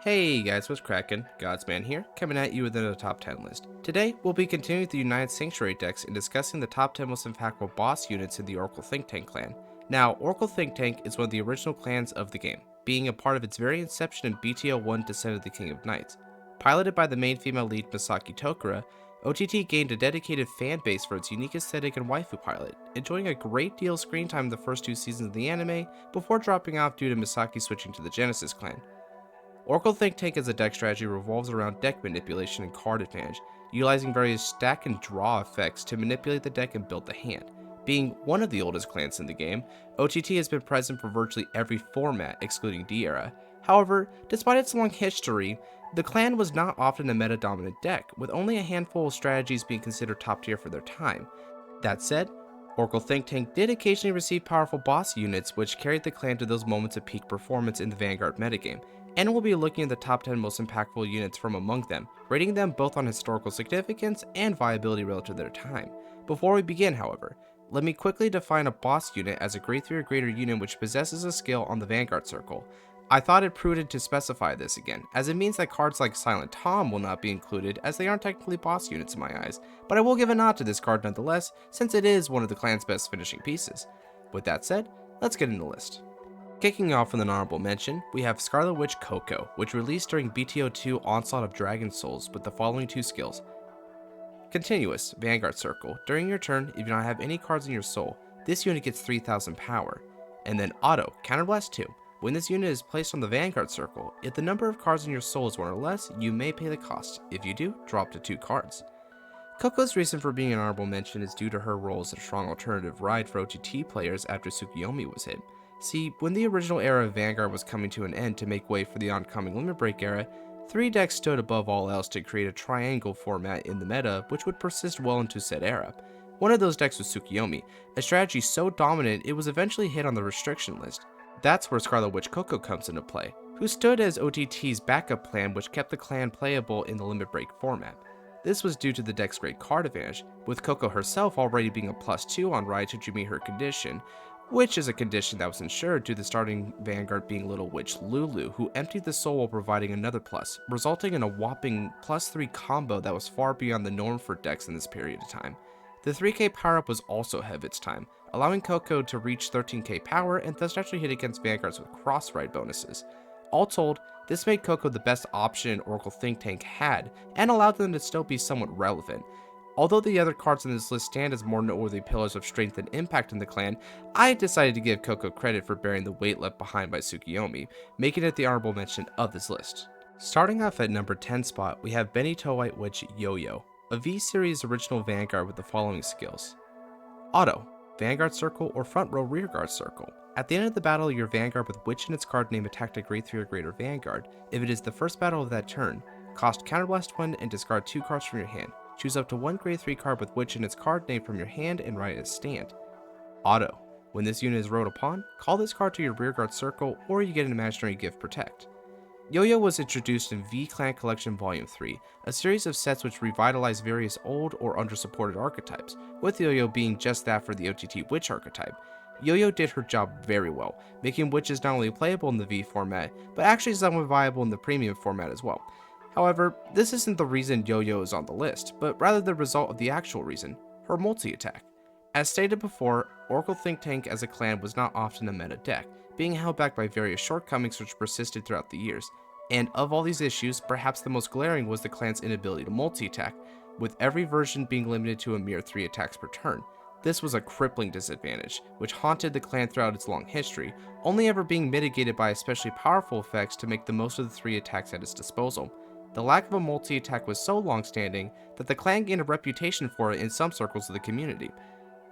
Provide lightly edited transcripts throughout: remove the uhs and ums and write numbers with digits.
Hey guys, what's crackin'? Godsman here, coming at you with another top 10 list. Today, we'll be continuing with the United Sanctuary decks and discussing the top 10 most impactful boss units in the Oracle Think Tank clan. Now, Oracle Think Tank is one of the original clans of the game, being a part of its very inception in BTO 1 Descent of the King of Knights. Piloted by the main female lead Misaki Tokura, OTT gained a dedicated fan base for its unique aesthetic and waifu pilot, enjoying a great deal of screen time in the first two seasons of the anime before dropping off due to Misaki switching to the Genesis clan. Oracle Think Tank as a deck strategy revolves around deck manipulation and card advantage, utilizing various stack and draw effects to manipulate the deck and build the hand. Being one of the oldest clans in the game, OTT has been present for virtually every format excluding D-Era. However, despite its long history, the clan was not often a meta-dominant deck, with only a handful of strategies being considered top tier for their time. That said, Oracle Think Tank did occasionally receive powerful boss units which carried the clan to those moments of peak performance in the Vanguard metagame, and we'll be looking at the top 10 most impactful units from among them, rating them both on historical significance and viability relative to their time. Before we begin, however, let me quickly define a boss unit as a grade 3 or greater unit which possesses a skill on the Vanguard circle. I thought it prudent to specify this again, as it means that cards like Silent Tom will not be included as they aren't technically boss units in my eyes, but I will give a nod to this card nonetheless since it is one of the clan's best finishing pieces. With that said, let's get into the list. Kicking off with an honorable mention, we have Scarlet Witch Coco, which released during BTO 2 Onslaught of Dragon Souls with the following two skills. Continuous, Vanguard Circle. During your turn, if you don't have any cards in your soul, this unit gets 3000 power. And then Auto, Counterblast 2. When this unit is placed on the Vanguard Circle, if the number of cards in your soul is 1 or less, you may pay the cost. If you do, drop to 2 cards. Coco's reason for being an honorable mention is due to her role as a strong alternative ride for OTT players after Tsukuyomi was hit. See, when the original era of Vanguard was coming to an end to make way for the oncoming Limit Break era, 3 decks stood above all else to create a triangle format in the meta which would persist well into said era. One of those decks was Tsukuyomi, a strategy so dominant it was eventually hit on the restriction list. That's where Scarlet Witch Coco comes into play, who stood as OTT's backup plan which kept the clan playable in the Limit Break format. This was due to the deck's great card advantage, with Coco herself already being a +2 on ride should you meet her condition, which is a condition that was ensured due to the starting Vanguard being Little Witch Lulu, who emptied the soul while providing another plus, resulting in a whopping +3 combo that was far beyond the norm for decks in this period of time. The 3k power-up was also ahead of its time, allowing Coco to reach 13k power and thus actually hit against Vanguards with cross-ride bonuses. All told, this made Coco the best option Oracle Think Tank had, and allowed them to still be somewhat relevant. Although the other cards on this list stand as more noteworthy pillars of strength and impact in the clan, I decided to give Coco credit for bearing the weight left behind by Tsukuyomi, making it the honorable mention of this list. Starting off at number 10 spot, we have Benito White Witch Yo-Yo, a V-Series original Vanguard with the following skills. Auto, Vanguard Circle or Front Row Rearguard Circle. At the end of the battle, your Vanguard with Witch in its card name attacked a grade 3 or greater Vanguard. If it is the first battle of that turn, cost Counterblast 1 and discard 2 cards from your hand. Choose up to 1 grade 3 card with Witch in its card name from your hand and write it as stand. Auto. When this unit is rode upon, call this card to your rearguard circle or you get an imaginary gift Protect. Yo-Yo was introduced in V-Clan Collection Volume 3, a series of sets which revitalized various old or undersupported archetypes, with Yo-Yo being just that for the OTT Witch archetype. Yo-Yo did her job very well, making Witches not only playable in the V format, but actually somewhat viable in the premium format as well. However, this isn't the reason Yo-Yo is on the list, but rather the result of the actual reason, her multi-attack. As stated before, Oracle Think Tank as a clan was not often a meta deck, being held back by various shortcomings which persisted throughout the years, and of all these issues, perhaps the most glaring was the clan's inability to multi-attack, with every version being limited to a mere 3 attacks per turn. This was a crippling disadvantage, which haunted the clan throughout its long history, only ever being mitigated by especially powerful effects to make the most of the 3 attacks at its disposal. The lack of a multi-attack was so long-standing that the clan gained a reputation for it in some circles of the community.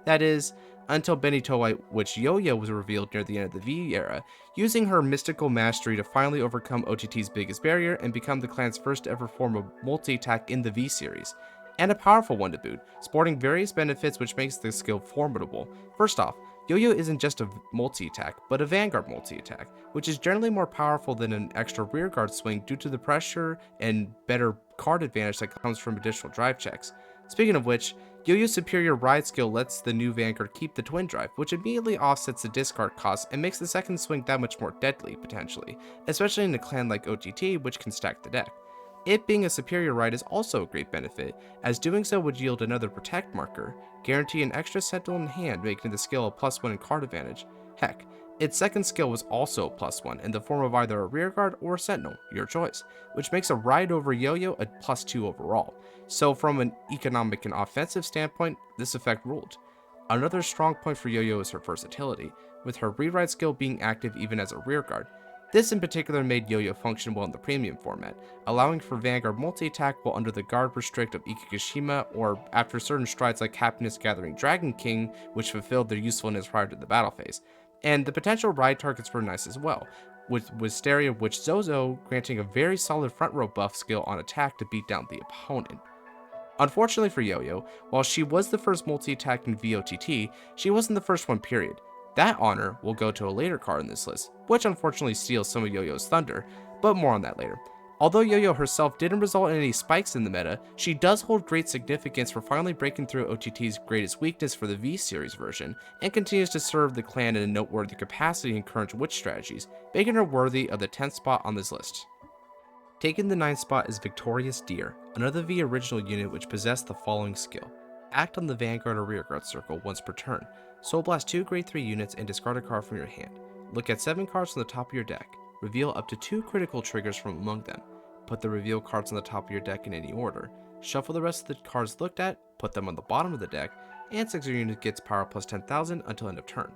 That is, until Benito White Witch Yo-Yo was revealed near the end of the V era, using her mystical mastery to finally overcome OTT's biggest barrier and become the clan's first ever form of multi-attack in the V series. And a powerful one to boot, sporting various benefits which makes the skill formidable. First off, Yo-Yo isn't just a multi-attack, but a Vanguard multi-attack, which is generally more powerful than an extra rearguard swing due to the pressure and better card advantage that comes from additional drive checks. Speaking of which, Yo-Yo's superior ride skill lets the new Vanguard keep the twin drive, which immediately offsets the discard cost and makes the second swing that much more deadly, potentially, especially in a clan like OTT, which can stack the deck. It being a superior ride is also a great benefit, as doing so would yield another protect marker, guarantee an extra sentinel in hand, making the skill a +1 in card advantage. Heck, its second skill was also a +1 in the form of either a rearguard or a sentinel, your choice, which makes a ride over Yo-Yo a +2 overall. So from an economic and offensive standpoint, this effect ruled. Another strong point for Yo-Yo is her versatility, with her rewrite skill being active even as a rearguard. This in particular made Yo-Yo function well in the premium format, allowing for Vanguard multi-attack while under the guard restrict of Ikigashima or after certain strides like Happiness Gathering Dragon King, which fulfilled their usefulness prior to the battle phase. And the potential ride targets were nice as well, with Wisteria Witch Zozo granting a very solid front row buff skill on attack to beat down the opponent. Unfortunately for Yo-Yo, while she was the first multi-attack in VOTT, she wasn't the first one period. That honor will go to a later card in this list, which unfortunately steals some of Yo-Yo's thunder, but more on that later. Although Yo-Yo herself didn't result in any spikes in the meta, she does hold great significance for finally breaking through OTT's greatest weakness for the V-Series version, and continues to serve the clan in a noteworthy capacity in current Witch strategies, making her worthy of the 10th spot on this list. Taking the 9th spot is Victorious Deer, another V original unit which possessed the following skill. Act on the Vanguard or Rearguard circle once per turn. Soul Blast 2 grade 3 units and discard a card from your hand. Look at 7 cards on the top of your deck. Reveal up to 2 critical triggers from among them. Put the reveal cards on the top of your deck in any order. Shuffle the rest of the cards looked at, put them on the bottom of the deck, and 6 of your unit gets power plus 10,000 until end of turn.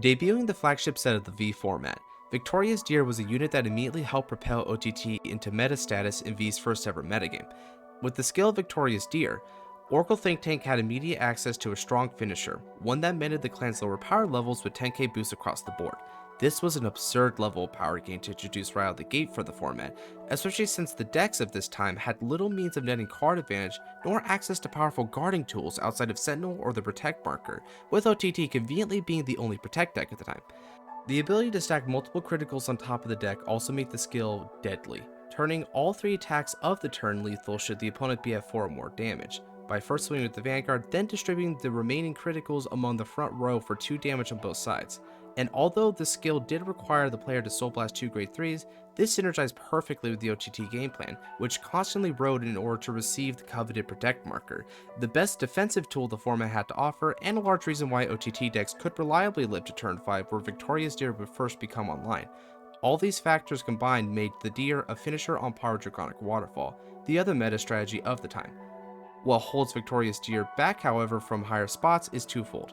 Debuting the flagship set of the V format, Victorious Deer was a unit that immediately helped propel OTT into meta status in V's first ever metagame. With the skill of Victorious Deer, Oracle Think Tank had immediate access to a strong finisher, one that mended the clan's lower power levels with 10k boosts across the board. This was an absurd level of power gain to introduce right out of the gate for the format, especially since the decks of this time had little means of netting card advantage nor access to powerful guarding tools outside of Sentinel or the Protect marker, with OTT conveniently being the only Protect deck at the time. The ability to stack multiple criticals on top of the deck also made the skill deadly, turning all 3 attacks of the turn lethal should the opponent be at 4 or more damage, by first swinging with the Vanguard, then distributing the remaining criticals among the front row for 2 damage on both sides. And although the skill did require the player to Soul Blast 2 grade 3s, this synergized perfectly with the OTT game plan, which constantly rode in order to receive the coveted Protect marker, the best defensive tool the format had to offer, and a large reason why OTT decks could reliably live to turn 5 where Victorious Deer would first become online. All these factors combined made the Deer a finisher on Power Draconic Waterfall, the other meta strategy of the time. What holds Victorious Deer back, however, from higher spots is twofold.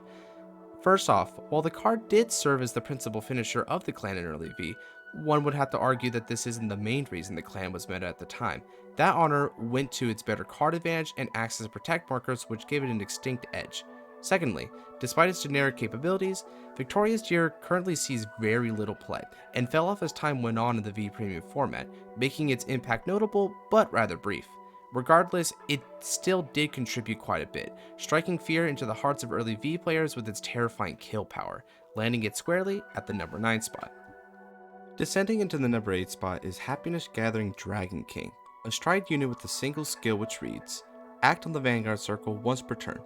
First off, while the card did serve as the principal finisher of the clan in early V, one would have to argue that this isn't the main reason the clan was meta at the time. That honor went to its better card advantage and access to Protect markers, which gave it an distinct edge. Secondly, despite its generic capabilities, Victorious Deer currently sees very little play, and fell off as time went on in the V Premium format, making its impact notable, but rather brief. Regardless, it still did contribute quite a bit, striking fear into the hearts of early V players with its terrifying kill power, landing it squarely at the number 9 spot. Descending into the number 8 spot is Happiness Gathering Dragon King, a stride unit with a single skill which reads, act on the Vanguard circle once per turn.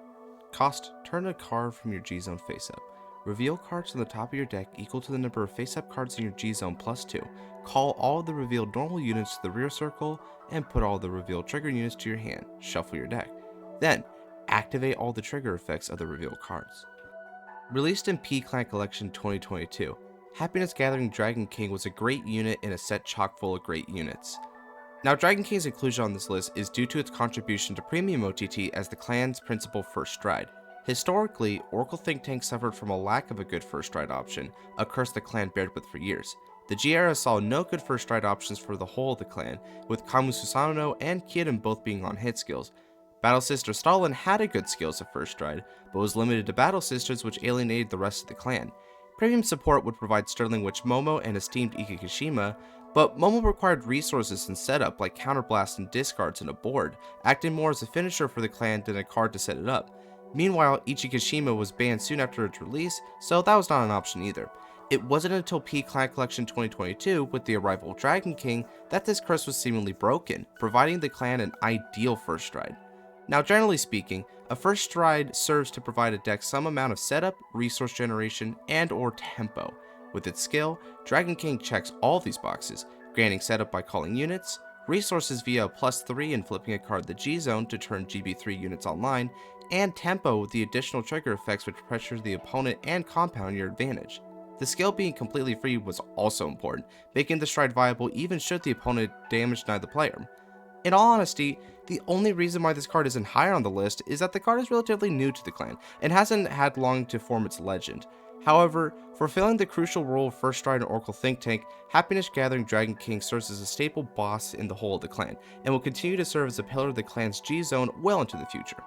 Cost, turn a card from your G-Zone face up. Reveal cards on the top of your deck equal to the number of face-up cards in your G-Zone plus 2. Call all of the revealed normal units to the rear circle, and put all the revealed trigger units to your hand. Shuffle your deck. Then, activate all the trigger effects of the revealed cards. Released in P-Clan Collection 2022, Happiness Gathering Dragon King was a great unit in a set chock full of great units. Now, Dragon King's inclusion on this list is due to its contribution to Premium OTT as the clan's principal first stride. Historically, Oracle Think Tank suffered from a lack of a good first stride option, a curse the clan bared with for years. The G era saw no good first stride options for the whole of the clan, with Kamu Susanoo and Kirin both being on hit skills. Battle Sister Stalin had a good skill as a first stride, but was limited to Battle Sisters, which alienated the rest of the clan. Premium support would provide Sterling Witch Momo and esteemed Ikigashima, but Momo required resources and setup like counterblast and discards and a board, acting more as a finisher for the clan than a card to set it up. Meanwhile, Ichigashima was banned soon after its release, so that was not an option either. It wasn't until P-Clan Collection 2022, with the arrival of Dragon King, that this curse was seemingly broken, providing the clan an ideal first stride. Now, generally speaking, a first stride serves to provide a deck some amount of setup, resource generation, and or tempo. With its skill, Dragon King checks all these boxes, granting setup by calling units, resources via a +3 and flipping a card the G zone to turn GB3 units online, and tempo with the additional trigger effects which pressure the opponent and compound your advantage. The skill being completely free was also important, making the stride viable even should the opponent damage neither player. In all honesty, the only reason why this card isn't higher on the list is that the card is relatively new to the clan and hasn't had long to form its legend. However, fulfilling the crucial role of First Stride in Oracle Think Tank, Happiness Gathering Dragon King serves as a staple boss in the whole of the clan, and will continue to serve as a pillar of the clan's G-Zone well into the future.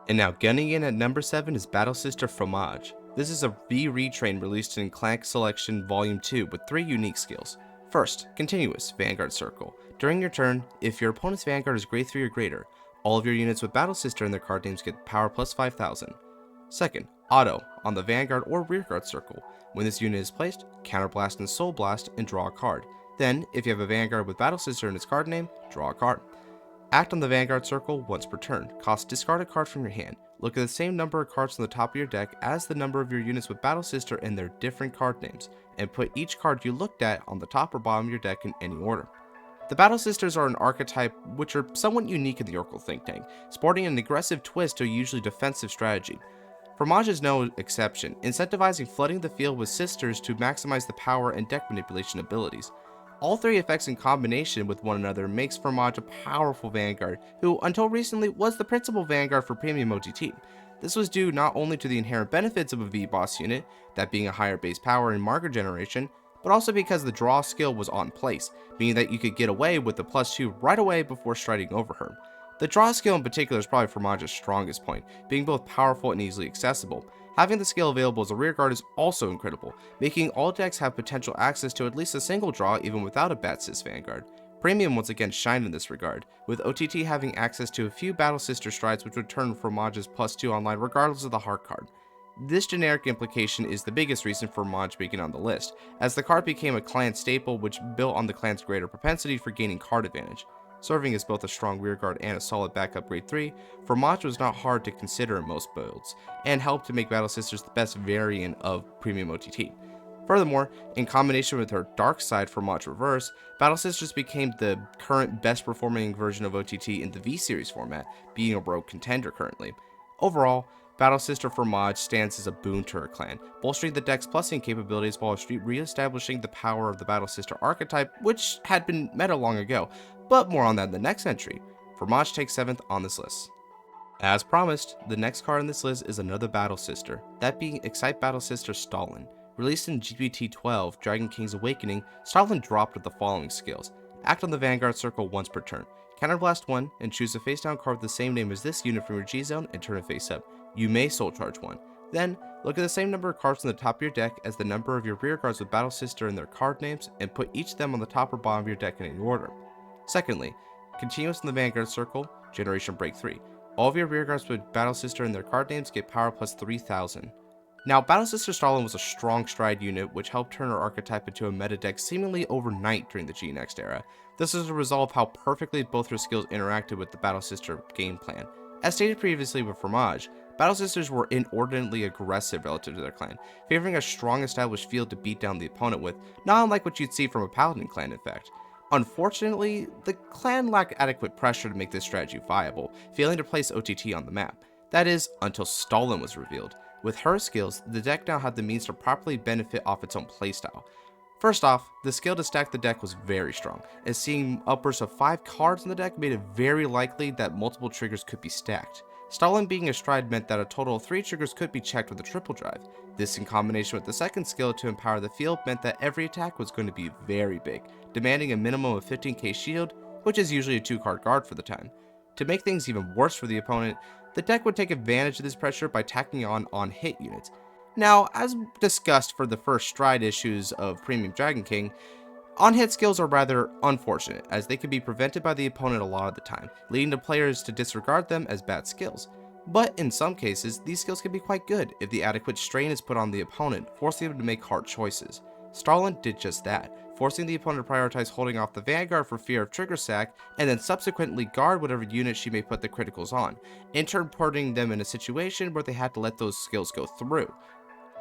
And now gunning in at number 7 is Battle Sister Fromage. This is a V-Retrain released in Clank Selection Volume 2 with 3 unique skills. First, Continuous Vanguard Circle. During your turn, if your opponent's Vanguard is grade 3 or greater, all of your units with Battle Sister in their card names get power plus 5,000. Second, Auto on the Vanguard or Rearguard Circle. When this unit is placed, Counterblast and Soul Blast and draw a card. Then, if you have a Vanguard with Battle Sister in its card name, draw a card. Act on the Vanguard Circle once per turn. Cost discard a card from your hand. Look at the same number of cards on the top of your deck as the number of your units with Battle Sister and their different card names, and put each card you looked at on the top or bottom of your deck in any order. The Battle Sisters are an archetype which are somewhat unique in the Oracle Think Tank, sporting an aggressive twist to a usually defensive strategy. Fromage is no exception, incentivizing flooding the field with sisters to maximize the power and deck manipulation abilities. All 3 effects in combination with one another makes Fromage a powerful Vanguard, who until recently was the principal Vanguard for Premium OTT. This was due not only to the inherent benefits of a V-Boss unit, that being a higher base power and marker generation, but also because the draw skill was on place, meaning that you could get away with the +2 right away before striding over her. The draw skill in particular is probably Fromage's strongest point, being both powerful and easily accessible. Having the skill available as a rearguard is also incredible, making all decks have potential access to at least a single draw even without a Bat-Sis Vanguard. Premium once again shined in this regard, with OTT having access to a few Battle Sister strides which would turn Fromage's +2 online regardless of the heart card. This generic implication is the biggest reason for Fromage being on the list, as the card became a clan staple which built on the clan's greater propensity for gaining card advantage. Serving as both a strong rearguard and a solid backup grade 3, Fromage was not hard to consider in most builds, and helped to make Battle Sisters the best variant of Premium OTT. Furthermore, in combination with her Dark Side Fromage Reverse, Battle Sisters became the current best performing version of OTT in the V-Series format, being a rogue contender currently. Overall, Battle Sister Fromage stands as a boon to her clan, bolstering the deck's plussing capabilities while re-establishing the power of the Battle Sister archetype, which had been meta long ago, but more on that in the next entry. Fromage takes 7th on this list. As promised, the next card on this list is another Battle Sister, that being Excite Battle Sister Stalin. Released in GPT-12, Dragon King's Awakening, Stalin dropped with the following skills. Act on the Vanguard Circle once per turn. Counterblast 1 and choose a face-down card with the same name as this unit from your G-Zone and turn it face up. You may Soul Charge 1. Then, look at the same number of cards on the top of your deck as the number of your rear guards with Battle Sister and their card names, and put each of them on the top or bottom of your deck in any order. Secondly, Continuous in the Vanguard Circle, Generation Break 3. All of your rearguards with Battle Sister and their card names get power plus 3,000. Now, Battle Sister Stalin was a strong stride unit which helped turn her archetype into a meta deck seemingly overnight during the G-Next era. This is a result of how perfectly both her skills interacted with the Battle Sister game plan. As stated previously with Fromage, Battle Sisters were inordinately aggressive relative to their clan, favoring a strong established field to beat down the opponent with, not unlike what you'd see from a Paladin clan in fact. Unfortunately, the clan lacked adequate pressure to make this strategy viable, failing to place OTT on the map. That is, until Stalin was revealed. With her skills, the deck now had the means to properly benefit off its own playstyle. First off, the skill to stack the deck was very strong, as seeing upwards of 5 cards in the deck made it very likely that multiple triggers could be stacked. Stalin being a stride meant that a total of 3 triggers could be checked with a triple drive. This in combination with the second skill to empower the field meant that every attack was going to be very big, demanding a minimum of 15k shield, which is usually a 2-card guard for the time. To make things even worse for the opponent, the deck would take advantage of this pressure by tacking on hit units. Now, as discussed for the first stride issues of Premium Dragon King, on-hit skills are rather unfortunate, as they can be prevented by the opponent a lot of the time, leading to players to disregard them as bad skills. But in some cases, these skills can be quite good if the adequate strain is put on the opponent, forcing them to make hard choices. Stalin did just that, forcing the opponent to prioritize holding off the Vanguard for fear of trigger sack, and then subsequently guard whatever unit she may put the criticals on, in turn putting them in a situation where they had to let those skills go through.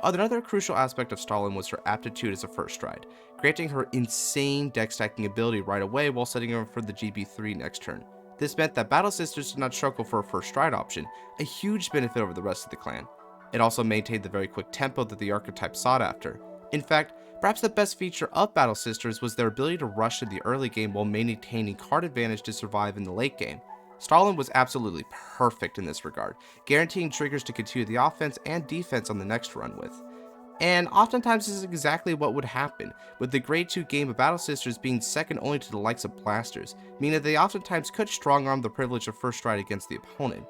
Another crucial aspect of Stalin was her aptitude as a first stride, granting her insane deck stacking ability right away while setting her up for the GB3 next turn. This meant that Battle Sisters did not struggle for a first stride option, a huge benefit over the rest of the clan. It also maintained the very quick tempo that the archetype sought after. In fact, perhaps the best feature of Battle Sisters was their ability to rush in the early game while maintaining card advantage to survive in the late game. Stalin was absolutely perfect in this regard, guaranteeing triggers to continue the offense and defense on the next run with. And oftentimes this is exactly what would happen, with the grade 2 game of Battle Sisters being second only to the likes of Blasters, meaning that they oftentimes could strong-arm the privilege of first stride against the opponent.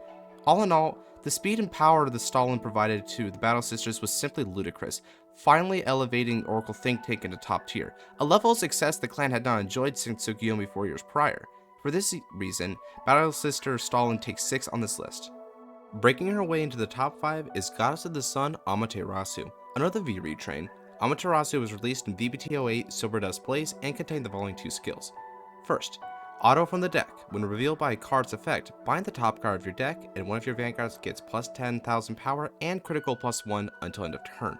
All in all, the speed and power the Stalin provided to the Battle Sisters was simply ludicrous, finally elevating Oracle Think Tank into top tier, a level of success the clan had not enjoyed since Tsukuyomi 4 years prior. For this reason, Battle Sister Stalin takes 6 on this list. Breaking her way into the top 5 is Goddess of the Sun Amaterasu. Under the V retrain, Amaterasu was released in VBT08 Silver Dust Blaze and contained the following 2 skills. First, auto from the deck. When revealed by a card's effect, bind the top card of your deck, and one of your Vanguards gets plus 10,000 power and critical plus 1 until end of turn.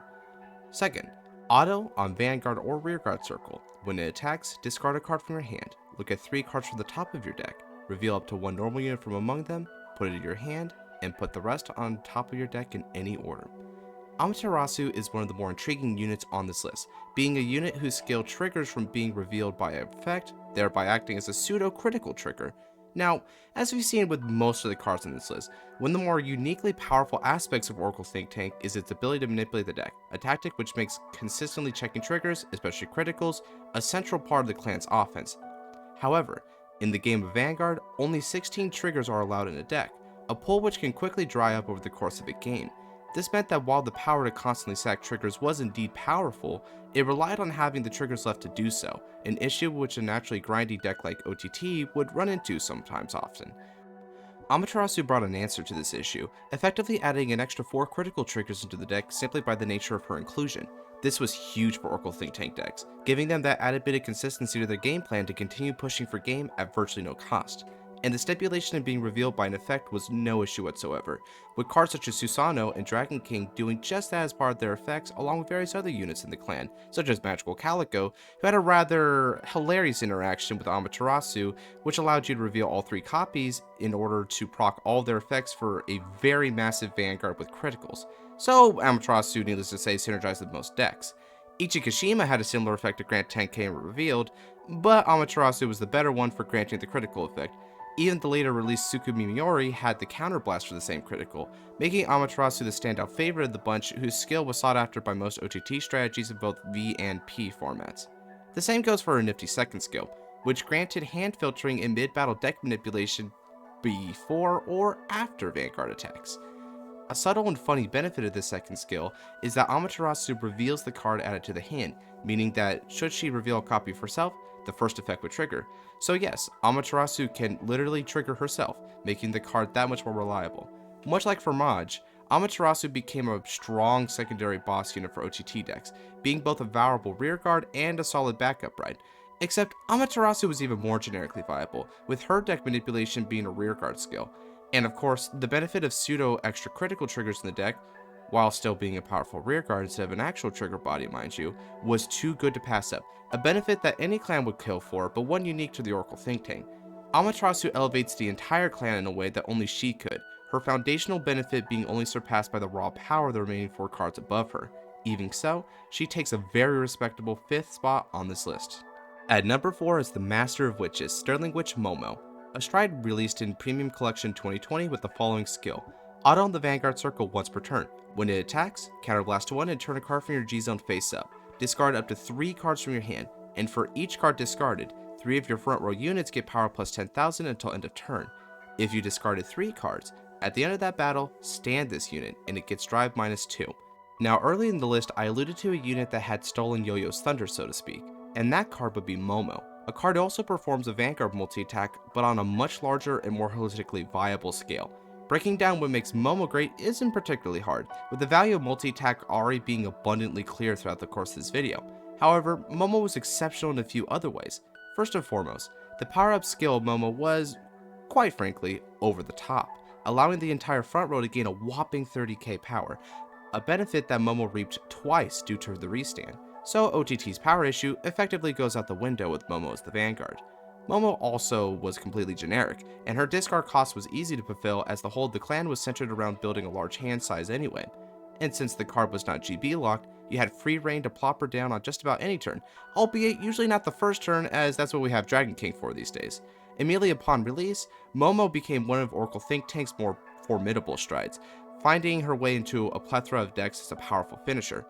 Second, auto on Vanguard or Rearguard Circle. When it attacks, discard a card from your hand, look at 3 cards from the top of your deck, reveal up to 1 normal unit from among them, put it in your hand, and put the rest on top of your deck in any order. Amaterasu is one of the more intriguing units on this list, being a unit whose skill triggers from being revealed by an effect, thereby acting as a pseudo-critical trigger. Now, as we've seen with most of the cards on this list, one of the more uniquely powerful aspects of Oracle Think Tank is its ability to manipulate the deck, a tactic which makes consistently checking triggers, especially criticals, a central part of the clan's offense. However, in the game of Vanguard, only 16 triggers are allowed in a deck, a pool which can quickly dry up over the course of a game. This meant that while the power to constantly sack triggers was indeed powerful, it relied on having the triggers left to do so, an issue which a naturally grindy deck like OTT would run into sometimes often. Amaterasu brought an answer to this issue, effectively adding an extra 4 critical triggers into the deck simply by the nature of her inclusion. This was huge for Oracle Think Tank decks, giving them that added bit of consistency to their game plan to continue pushing for game at virtually no cost. And the stipulation of being revealed by an effect was no issue whatsoever, with cards such as Susanoo and Dragon King doing just that as part of their effects along with various other units in the clan, such as Magical Calico, who had a rather hilarious interaction with Amaterasu, which allowed you to reveal all 3 copies in order to proc all their effects for a very massive Vanguard with criticals. So Amaterasu, needless to say, synergized with most decks. Ichikashima had a similar effect to grant 10k when revealed, but Amaterasu was the better one for granting the critical effect. Even the later released Tsukuyomi had the counterblast for the same critical, making Amaterasu the standout favorite of the bunch whose skill was sought after by most OTT strategies in both V and P formats. The same goes for her nifty second skill, which granted hand filtering and mid-battle deck manipulation before or after Vanguard attacks. A subtle and funny benefit of this second skill is that Amaterasu reveals the card added to the hand, meaning that should she reveal a copy of herself, the first effect would trigger. So yes, Amaterasu can literally trigger herself, making the card that much more reliable. Much like for Maj, Amaterasu became a strong secondary boss unit for OTT decks, being both a valuable rearguard and a solid backup ride. Except Amaterasu was even more generically viable, with her deck manipulation being a rearguard skill. And of course, the benefit of pseudo extra critical triggers in the deck, while still being a powerful rearguard instead of an actual trigger body mind you, was too good to pass up, a benefit that any clan would kill for, but one unique to the Oracle Think Tank. Amaterasu elevates the entire clan in a way that only she could, her foundational benefit being only surpassed by the raw power of the remaining 4 cards above her. Even so, she takes a very respectable 5th spot on this list. At number 4 is the Master of Witches, Sterling Witch Momo, a stride released in Premium Collection 2020 with the following skill. Auto on the Vanguard Circle once per turn. When it attacks, counterblast to 1 and turn a card from your G-Zone face up. Discard up to 3 cards from your hand, and for each card discarded, 3 of your front row units get power plus 10,000 until end of turn. If you discarded 3 cards, at the end of that battle, stand this unit, and it gets drive minus 2. Now early in the list I alluded to a unit that had stolen Yo-Yo's thunder so to speak, and that card would be Momo. A card also performs a Vanguard multi-attack, but on a much larger and more holistically viable scale. Breaking down what makes Momo great isn't particularly hard, with the value of multi-attack already being abundantly clear throughout the course of this video. However, Momo was exceptional in a few other ways. First and foremost, the power-up skill of Momo was, quite frankly, over the top, allowing the entire front row to gain a whopping 30k power, a benefit that Momo reaped twice due to the restand. So OTT's power issue effectively goes out the window with Momo as the Vanguard. Momo also was completely generic, and her discard cost was easy to fulfill as the whole of the clan was centered around building a large hand size anyway. And since the card was not GB locked, you had free reign to plop her down on just about any turn, albeit usually not the first turn, as that's what we have Dragon King for these days. Immediately upon release, Momo became one of Oracle Think Tank's more formidable strides, finding her way into a plethora of decks as a powerful finisher.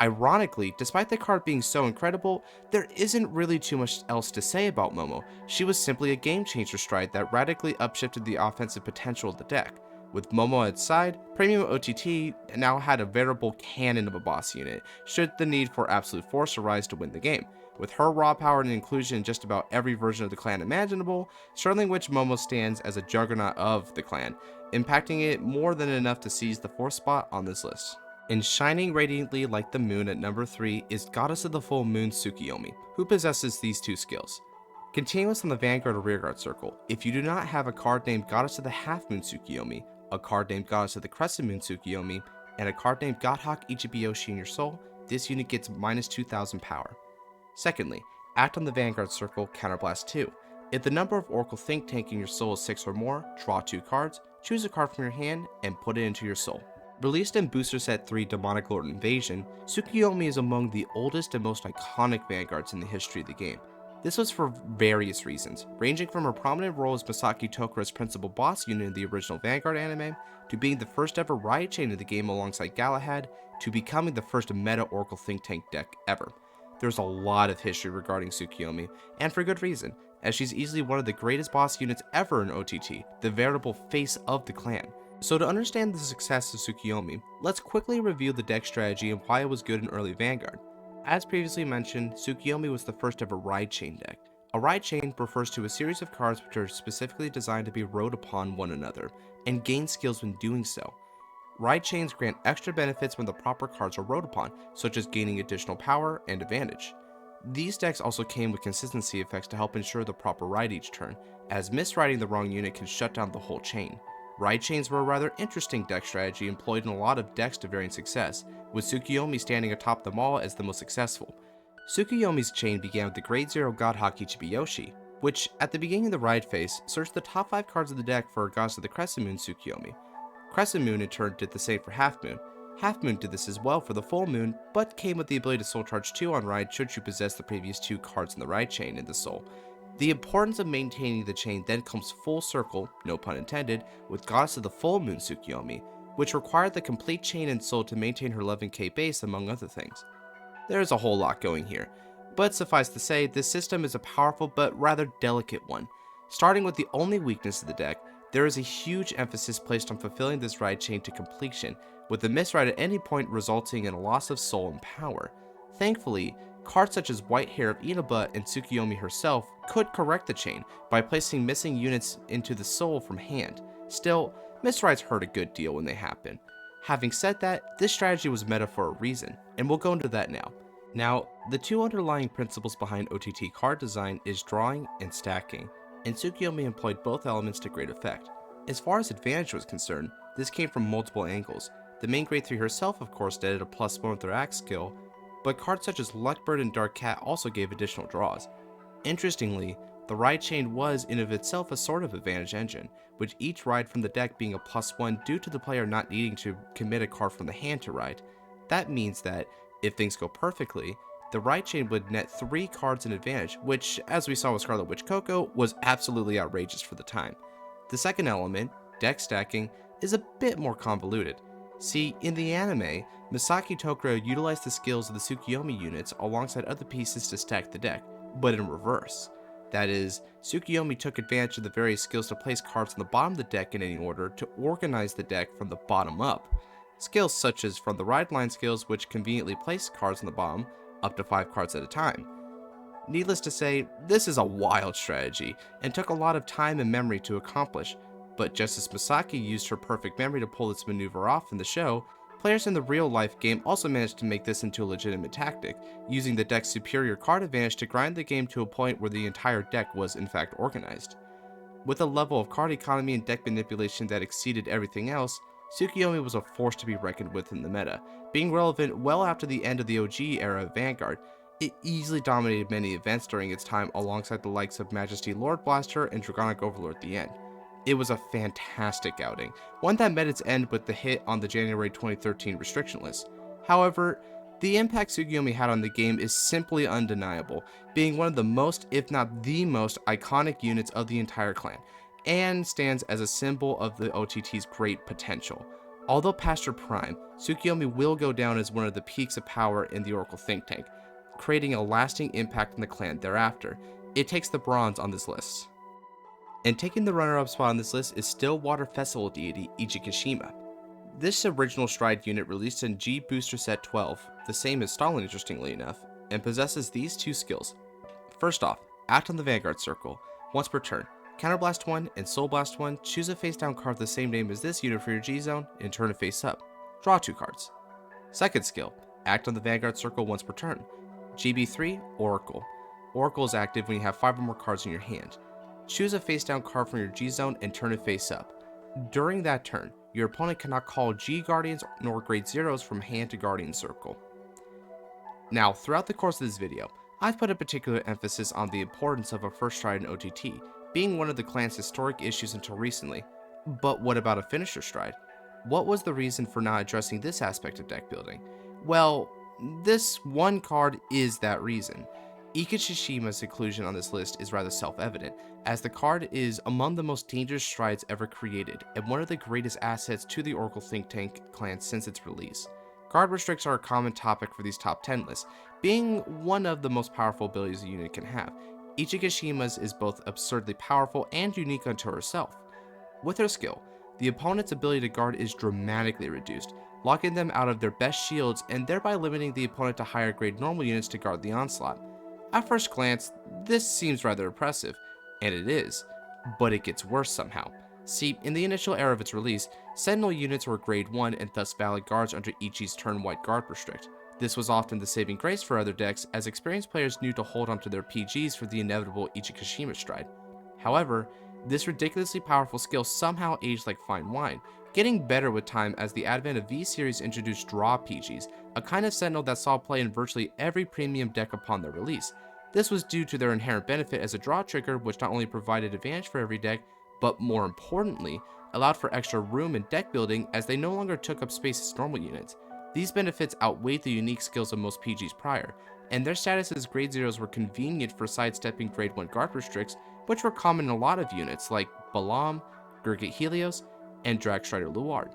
Ironically, despite the card being so incredible, there isn't really too much else to say about Momo. She was simply a game changer stride that radically upshifted the offensive potential of the deck. With Momo at its side, Premium OTT now had a veritable cannon of a boss unit, should the need for absolute force arise to win the game. With her raw power and inclusion in just about every version of the clan imaginable, Sterling Witch Momo stands as a juggernaut of the clan, impacting it more than enough to seize the 4th spot on this list. And shining radiantly like the moon at number 3 is Goddess of the Full Moon Tsukuyomi, who possesses these two skills. Continuous on the Vanguard or Rearguard circle, if you do not have a card named Goddess of the Half Moon Tsukuyomi, a card named Goddess of the Crescent Moon Tsukuyomi, and a card named Godhawk Ichibiyoshi in your soul, this unit gets minus 2000 power. Secondly, act on the Vanguard circle, Counterblast 2. If the number of Oracle Think Tank in your soul is 6 or more, draw 2 cards, choose a card from your hand, and put it into your soul. Released in Booster Set 3 Demonic Lord Invasion, Tsukuyomi is among the oldest and most iconic Vanguards in the history of the game. This was for various reasons, ranging from her prominent role as Masaki Tokura's principal boss unit in the original Vanguard anime, to being the first ever riot chain in the game alongside Galahad, to becoming the first meta Oracle Think Tank deck ever. There's a lot of history regarding Tsukuyomi, and for good reason, as she's easily one of the greatest boss units ever in OTT, the veritable face of the clan. So to understand the success of Tsukuyomi, let's quickly review the deck strategy and why it was good in early Vanguard. As previously mentioned, Tsukuyomi was the first ever ride chain deck. A ride chain refers to a series of cards which are specifically designed to be rode upon one another, and gain skills when doing so. Ride chains grant extra benefits when the proper cards are rode upon, such as gaining additional power and advantage. These decks also came with consistency effects to help ensure the proper ride each turn, as misriding the wrong unit can shut down the whole chain. Ride chains were a rather interesting deck strategy employed in a lot of decks to varying success, with Tsukuyomi standing atop them all as the most successful. Tsukuyomi's chain began with the Grade 0 Godhawk Ichibiyoshi, which, at the beginning of the ride phase, searched the top 5 cards of the deck for a Goddess of the Crescent Moon Tsukuyomi. Crescent Moon in turn did the same for Half Moon. Half Moon did this as well for the Full Moon, but came with the ability to Soul Charge 2 on ride should you possess the previous 2 cards in the ride chain in the soul. The importance of maintaining the chain then comes full circle, no pun intended, with Goddess of the Full Moon Tsukuyomi, which required the complete chain and soul to maintain her 11k base among other things. There is a whole lot going here, but suffice to say, this system is a powerful but rather delicate one. Starting with the only weakness of the deck, there is a huge emphasis placed on fulfilling this ride chain to completion, with a misride at any point resulting in a loss of soul and power. Thankfully, cards such as White Hair of Inaba and Tsukuyomi herself could correct the chain by placing missing units into the soul from hand. Still, misrides hurt a good deal when they happen. Having said that, this strategy was meta for a reason, and we'll go into that now. Now, the two underlying principles behind OTT card design is drawing and stacking, and Tsukuyomi employed both elements to great effect. As far as advantage was concerned, this came from multiple angles. The main Grade 3 herself of course added a +1 with her axe skill, but cards such as Luckbird and Dark Cat also gave additional draws. Interestingly, the ride chain was in of itself a sort of advantage engine, with each ride from the deck being a +1 due to the player not needing to commit a card from the hand to ride. That means that, if things go perfectly, the ride chain would net 3 cards in advantage, which, as we saw with Scarlet Witch Coco, was absolutely outrageous for the time. The second element, deck stacking, is a bit more convoluted. See, in the anime, Masaki Tokura utilized the skills of the Tsukuyomi units alongside other pieces to stack the deck, but in reverse. That is, Tsukuyomi took advantage of the various skills to place cards on the bottom of the deck in any order to organize the deck from the bottom up. Skills such as from the ride line skills, which conveniently place cards on the bottom, up to 5 cards at a time. Needless to say, this is a wild strategy, and took a lot of time and memory to accomplish, but just as Masaki used her perfect memory to pull this maneuver off in the show, Players in the real-life game also managed to make this into a legitimate tactic, using the deck's superior card advantage to grind the game to a point where the entire deck was in fact organized. With a level of card economy and deck manipulation that exceeded everything else, Tsukuyomi was a force to be reckoned with in the meta. Being relevant well after the end of the OG era of Vanguard, it easily dominated many events during its time alongside the likes of Majesty Lord Blaster and Dragonic Overlord at the end. It was a fantastic outing, one that met its end with the hit on the January 2013 restriction list. However, the impact Tsukuyomi had on the game is simply undeniable, being one of the most, if not the most, iconic units of the entire clan, and stands as a symbol of the OTT's great potential. Although past her prime, Tsukuyomi will go down as one of the peaks of power in the Oracle think tank, creating a lasting impact on the clan thereafter. It takes the bronze on this list. And taking the runner-up spot on this list is still water festival deity Ichikashima. This original Stride unit released in G Booster Set 12, the same as Stalin interestingly enough, and possesses these two skills. First off, act on the Vanguard circle. Once per turn, Counterblast 1 and Soul Blast 1, choose a face-down card of the same name as this unit for your G-Zone, and turn it face-up. Draw 2 cards. Second skill, act on the Vanguard circle once per turn. GB3, Oracle. Oracle is active when you have 5 or more cards in your hand. Choose a face-down card from your G-Zone and turn it face-up. During that turn, your opponent cannot call G-Guardians nor Grade Zeros from hand to Guardian Circle. Now, throughout the course of this video, I've put a particular emphasis on the importance of a first stride in OTT, being one of the clan's historic issues until recently. But what about a finisher stride? What was the reason for not addressing this aspect of deck building? Well, this one card is that reason. Ikichishima's inclusion on this list is rather self-evident, as the card is among the most dangerous strides ever created, and one of the greatest assets to the Oracle think tank clan since its release. Guard restricts are a common topic for these top 10 lists, being one of the most powerful abilities a unit can have. Ichikishima's is both absurdly powerful and unique unto herself. With her skill, the opponent's ability to guard is dramatically reduced, locking them out of their best shields and thereby limiting the opponent to higher grade normal units to guard the onslaught. At first glance, this seems rather impressive, and it is, but it gets worse somehow. See, in the initial era of its release, Sentinel units were grade 1 and thus valid guards under Ichi's turn-wide guard restrict. This was often the saving grace for other decks, as experienced players knew to hold onto their PGs for the inevitable Ichikashima stride. However, this ridiculously powerful skill somehow aged like fine wine, getting better with time as the advent of V-Series introduced draw PGs, a kind of Sentinel that saw play in virtually every premium deck upon their release. This was due to their inherent benefit as a draw trigger, which not only provided advantage for every deck, but more importantly, allowed for extra room in deck building as they no longer took up space as normal units. These benefits outweighed the unique skills of most PGs prior, and their status as grade zeros were convenient for sidestepping grade 1 guard restricts, which were common in a lot of units like Balam, Gurgit Helios, and Dragstrider Luard.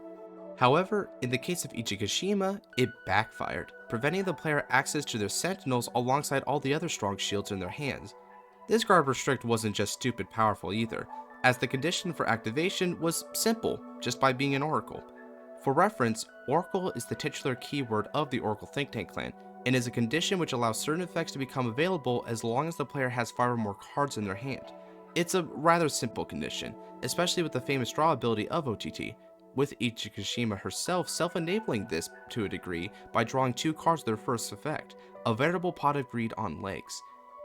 However, in the case of Ichikashima, it backfired, preventing the player access to their sentinels alongside all the other strong shields in their hands. This guard restrict wasn't just stupid powerful either, as the condition for activation was simple, just by being an Oracle. For reference, Oracle is the titular keyword of the Oracle think tank clan, and is a condition which allows certain effects to become available as long as the player has 5 or more cards in their hand. It's a rather simple condition, especially with the famous draw ability of OTT, with Ichikashima herself self-enabling this to a degree by drawing 2 cards with their first effect, a veritable pot of greed on legs.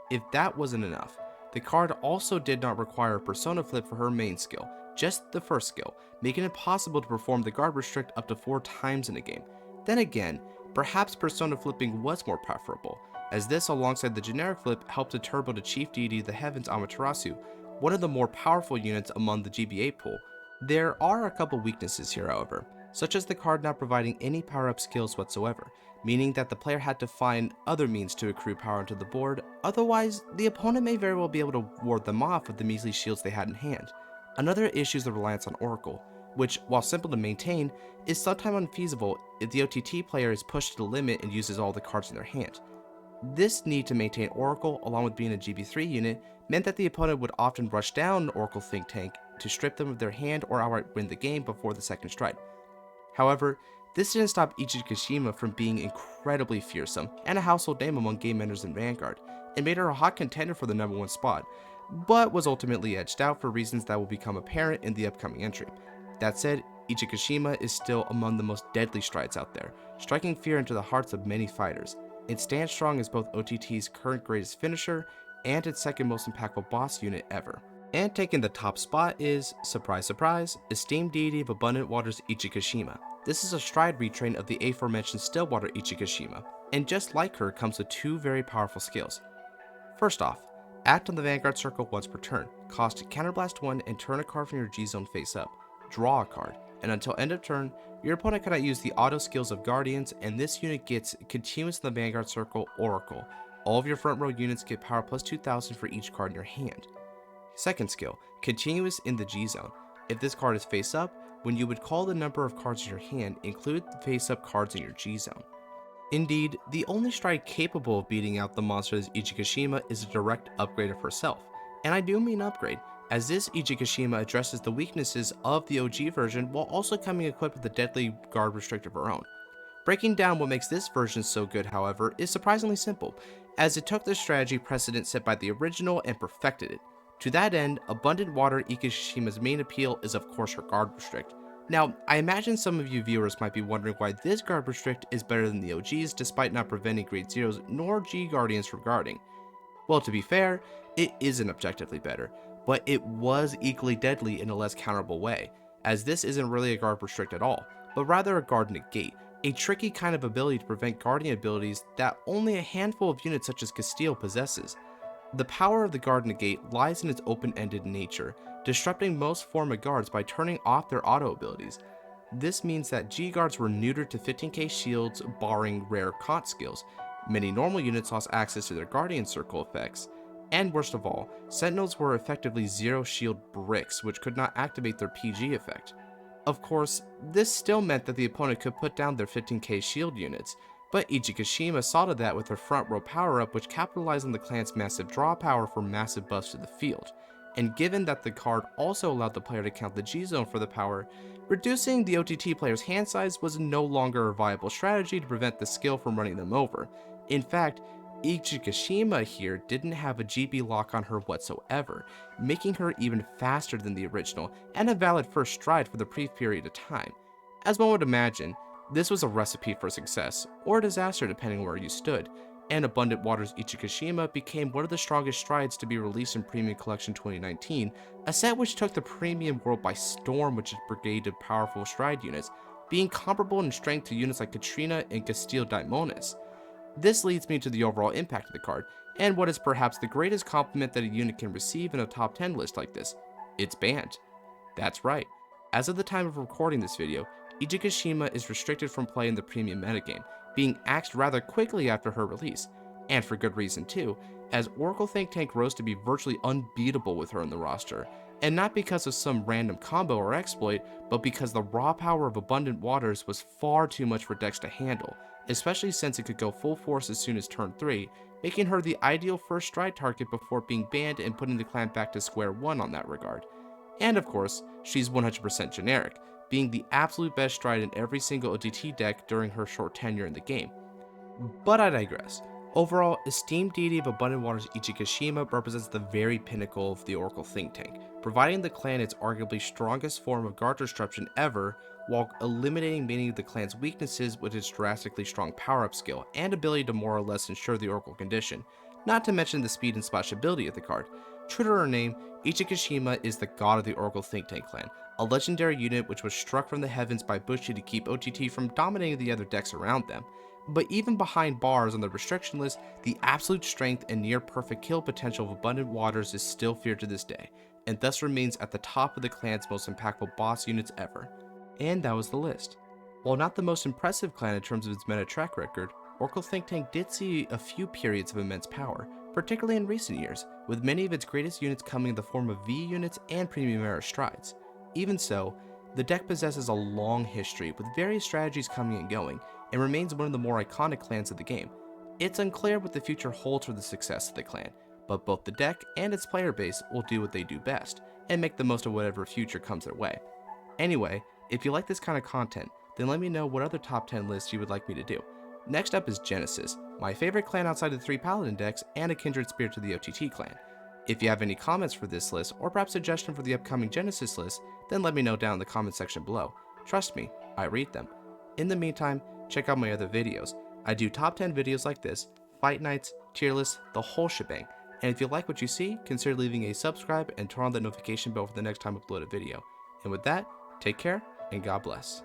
If that wasn't enough, the card also did not require a persona flip for her main skill, just the first skill, making it possible to perform the guard restrict up to 4 times in a game. Then again, perhaps persona flipping was more preferable, as this alongside the generic flip helped to turbo the chief deity of the heavens Amaterasu, one of the more powerful units among the GBA pool. There are a couple weaknesses here however, such as the card not providing any power-up skills whatsoever, meaning that the player had to find other means to accrue power onto the board, otherwise the opponent may very well be able to ward them off with the measly shields they had in hand. Another issue is the reliance on Oracle, which, while simple to maintain, is sometimes unfeasible if the OTT player is pushed to the limit and uses all the cards in their hand. This need to maintain Oracle, along with being a GB3 unit, meant that the opponent would often rush down Oracle think tank to strip them of their hand or outright win the game before the second stride. However, this didn't stop Ichikashima from being incredibly fearsome and a household name among game enders in Vanguard, and made her a hot contender for the number 1 spot, but was ultimately edged out for reasons that will become apparent in the upcoming entry. That said, Ichikashima is still among the most deadly strides out there, striking fear into the hearts of many fighters. It stands strong as both OTT's current greatest finisher and its second most impactful boss unit ever. And taking the top spot is, surprise surprise, esteemed deity of abundant waters Ichikashima. This is a stride retrain of the aforementioned Stillwater Ichikashima, and just like her comes with two very powerful skills. First off, act on the Vanguard circle once per turn, cost Counterblast 1 and turn a card from your G-Zone face up, draw a card, and until end of turn, your opponent cannot use the auto skills of Guardians, and this unit gets continuous in the Vanguard circle Oracle. All of your front row units get power plus 2000 for each card in your hand. Second skill, continuous in the G-Zone. If this card is face up, when you would call the number of cards in your hand, include the face up cards in your G-Zone. Indeed, the only stride capable of beating out the monsters Ichikashima is a direct upgrade of herself, and I do mean upgrade, as this Ichikashima addresses the weaknesses of the OG version while also coming equipped with a deadly guard restrict of her own. Breaking down what makes this version so good, however, is surprisingly simple, as it took the strategy precedent set by the original and perfected it. To that end, Abundant Water Ichikashima's main appeal is of course her guard restrict. Now, I imagine some of you viewers might be wondering why this guard restrict is better than the OG's despite not preventing grade zeros nor G Guardians from guarding. Well, to be fair, it isn't objectively better, but it was equally deadly in a less counterable way, as this isn't really a guard restrict at all, but rather a guard negate, a tricky kind of ability to prevent guardian abilities that only a handful of units such as Castile possesses. The power of the guard negate lies in its open-ended nature, disrupting most form of guards by turning off their auto abilities. This means that G guards were neutered to 15k shields barring rare Kant skills, many normal units lost access to their guardian circle effects, and worst of all, sentinels were effectively zero shield bricks which could not activate their PG effect. Of course, this still meant that the opponent could put down their 15k shield units, but Ichikashima saw to that with her front row power up which capitalized on the clan's massive draw power for massive buffs to the field. And given that the card also allowed the player to count the G-Zone for the power, reducing the OTT player's hand size was no longer a viable strategy to prevent the skill from running them over. In fact, Ichikashima here didn't have a GB lock on her whatsoever, making her even faster than the original and a valid first stride for the brief period of time. As one would imagine, this was a recipe for success, or disaster depending where you stood, and Abundant Waters Ichikashima became one of the strongest strides to be released in Premium Collection 2019, a set which took the premium world by storm with its brigade of powerful stride units, being comparable in strength to units like Katrina and Castile Daimonis. This leads me to the overall impact of the card, and what is perhaps the greatest compliment that a unit can receive in a top 10 list like this: it's banned. That's right, as of the time of recording this video, Ichikashima is restricted from play in the premium metagame, being axed rather quickly after her release, and for good reason too, as Oracle Think Tank rose to be virtually unbeatable with her in the roster, and not because of some random combo or exploit, but because the raw power of Abundant Waters was far too much for decks to handle, especially since it could go full force as soon as turn 3, making her the ideal first stride target before being banned and putting the clan back to square one on that regard. And of course, she's 100% generic, being the absolute best stride in every single OTT deck during her short tenure in the game. But I digress. Overall, esteemed deity of Abundant Waters Ichikashima represents the very pinnacle of the Oracle Think Tank, providing the clan its arguably strongest form of guard disruption ever, while eliminating many of the clan's weaknesses with its drastically strong power-up skill and ability to more or less ensure the Oracle condition, not to mention the speed and splashability of the card. True to her name, Ichikashima is the god of the Oracle Think Tank clan, a legendary unit which was struck from the heavens by Bushi to keep OTT from dominating the other decks around them. But even behind bars on the restriction list, the absolute strength and near perfect kill potential of Abundant Waters is still feared to this day, and thus remains at the top of the clan's most impactful boss units ever. And that was the list. While not the most impressive clan in terms of its meta track record, Oracle Think Tank did see a few periods of immense power, particularly in recent years, with many of its greatest units coming in the form of V units and premium era strides. Even so, the deck possesses a long history with various strategies coming and going, and remains one of the more iconic clans of the game. It's unclear what the future holds for the success of the clan, but both the deck and its player base will do what they do best, and make the most of whatever future comes their way. Anyway, if you like this kind of content, then let me know what other top 10 lists you would like me to do. Next up is Genesis, my favorite clan outside the 3 Paladin decks and a kindred spirit to the OTT clan. If you have any comments for this list, or perhaps suggestion for the upcoming Genesis list, then let me know down in the comment section below. Trust me, I read them. In the meantime, check out my other videos. I do top 10 videos like this, fight nights, tier lists, the whole shebang. And if you like what you see, consider leaving a subscribe and turn on the notification bell for the next time I upload a video. And with that, take care and God bless.